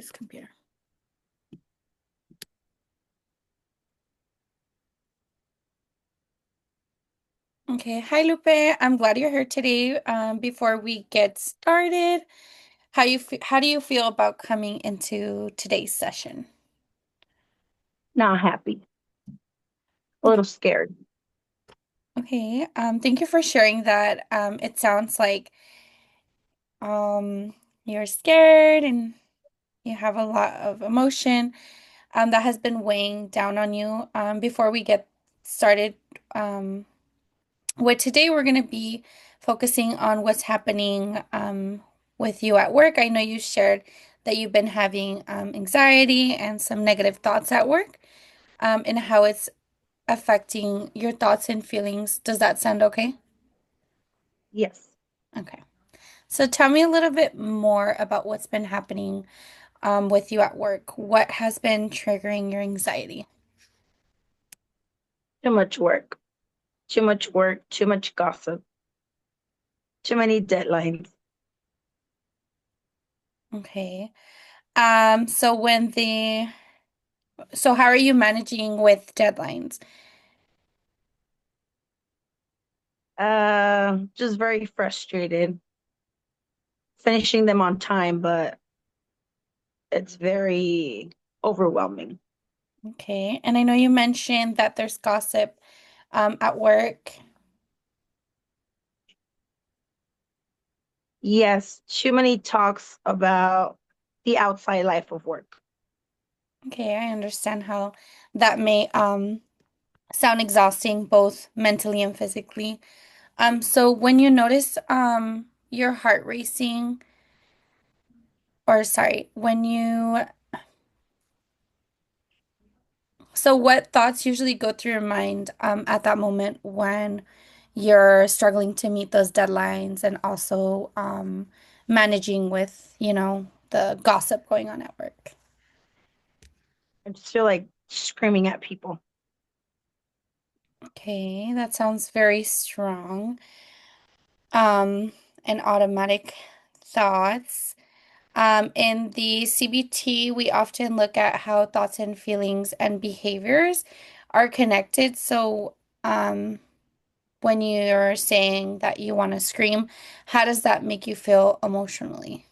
this computer. Okay, hi Lupe. I'm glad you're here today. Before we get started, how do you feel about coming into today's session? Not happy, a little scared. Okay, thank you for sharing that. It sounds like you're scared and you have a lot of emotion that has been weighing down on you. Before we get started, um, with today, we're going to be focusing on what's happening with you at work. I know you shared that you've been having anxiety and some negative thoughts at work, and how it's affecting your thoughts and feelings. Does that sound okay? Yes, Okay. So tell me a little bit more about what's been happening with you at work. What has been triggering your anxiety? too much work, too much gossip, too many deadlines. Okay. So so how are you managing with deadlines? Just very frustrated finishing them on time, but it's very overwhelming. Okay. And I know you mentioned that there's gossip at work. Yes, too many talks about the outside life of work. Okay, I understand how that may sound exhausting both mentally and physically. So when you notice your heart racing, or sorry, so what thoughts usually go through your mind at that moment when you're struggling to meet those deadlines and also managing with, the gossip going on at work? I just feel like screaming at people. Okay, that sounds very strong. Um, and automatic thoughts. In the CBT, we often look at how thoughts and feelings and behaviors are connected. So, when you're saying that you want to scream, how does that make you feel emotionally?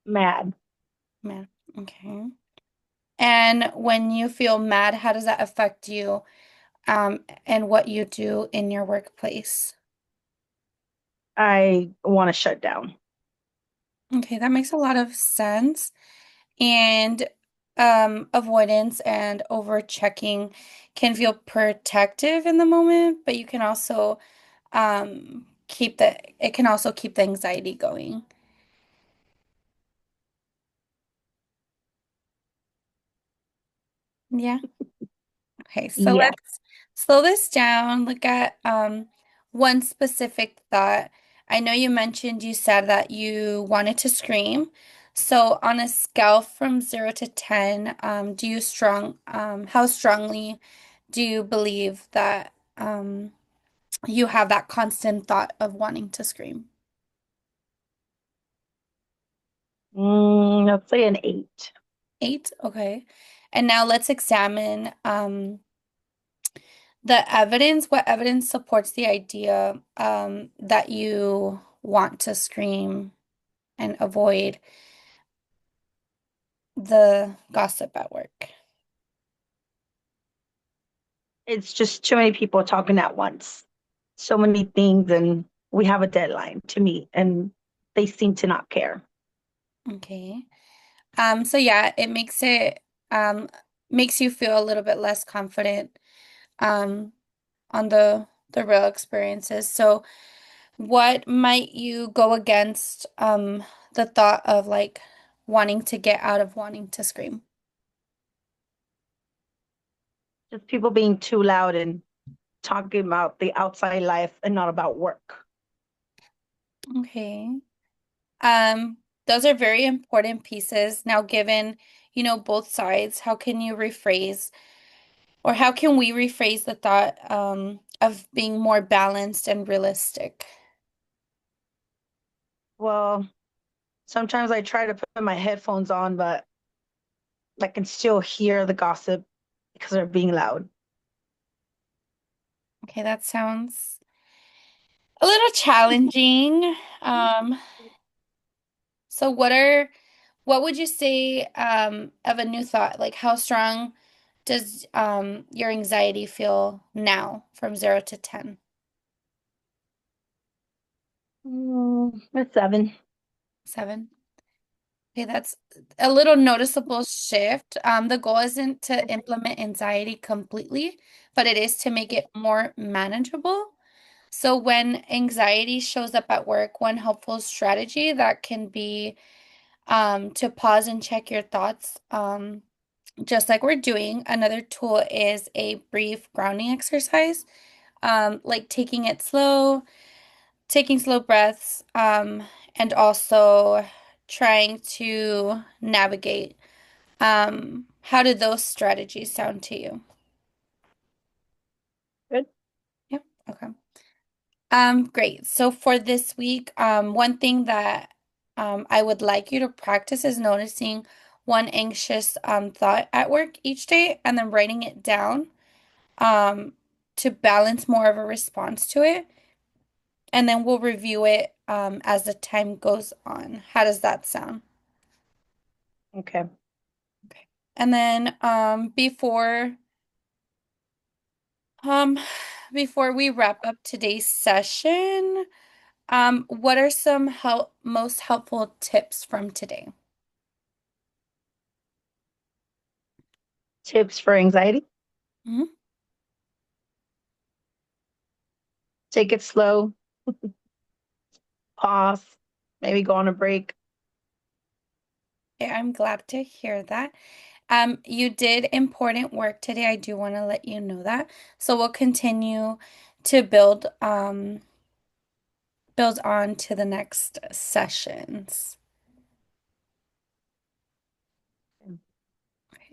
Mad. Man, okay. And when you feel mad, how does that affect you, and what you do in your workplace? I want to shut down. Okay, that makes a lot of sense. And avoidance and over checking can feel protective in the moment, but you can also it can also keep the anxiety going. Yeah. Okay, so Yeah, let's slow this down. Look at one specific thought. I know you mentioned you said that you wanted to scream. So on a scale from 0 to 10, how strongly do you believe that you have that constant thought of wanting to scream? 'I'll say an 8. 8? Okay. And now let's examine the evidence. What evidence supports the idea that you want to scream and avoid the gossip at work? It's just too many people talking at once. So many things, and we have a deadline to meet, and they seem to not care. Okay. So yeah, um makes you feel a little bit less confident um on the real experiences. So what might you go against the thought of like wanting to get out of wanting to scream? Just people being too loud and talking about the outside life and not about work. Okay. Um, those are very important pieces. Now, given, both sides, how can you rephrase or how can we rephrase the thought of being more balanced and realistic? Well, Sometimes I try to put my headphones on, but I can still hear the gossip because they're being loud. Okay, that sounds a little challenging. Um, so what would you say of a new thought? Like how strong does your anxiety feel now from 0 to 10? It's 7. 7. Okay, that's a little noticeable shift. The goal isn't to implement anxiety completely, but it is to make it more manageable. So when anxiety shows up at work, one helpful strategy that can be to pause and check your thoughts, just like we're doing. Another tool is a brief grounding exercise, like taking slow breaths, and also trying to navigate. How do those strategies sound to you? Good. Yep. Okay. Great. So for this week, one thing that I would like you to practice is noticing one anxious thought at work each day and then writing it down um, to balance more of a response to it. And then we'll review it as the time goes on. How does that sound? Okay. Okay. And then um before we wrap up today's session, what are some most helpful tips from today? Tips for anxiety: Mhm. take it slow, pause, maybe go on a break. Okay, I'm glad to hear that. You did important work today. I do want to let you know that. So we'll continue to build on to the next sessions.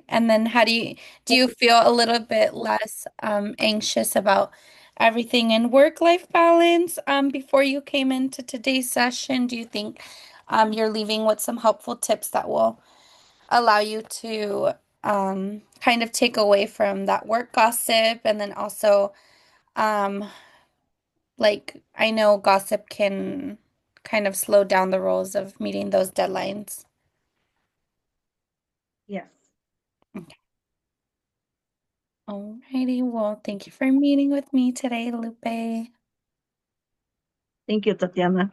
And then do you feel a little bit less anxious about everything in work-life balance before you came into today's session? Do you think you're leaving with some helpful tips that will allow you to kind of take away from that work gossip and then also um, like I know gossip can kind of slow down the roles of meeting those deadlines. Yes. Okay. Alrighty, well, thank you for meeting with me today, Lupe. Thank you, Tatiana.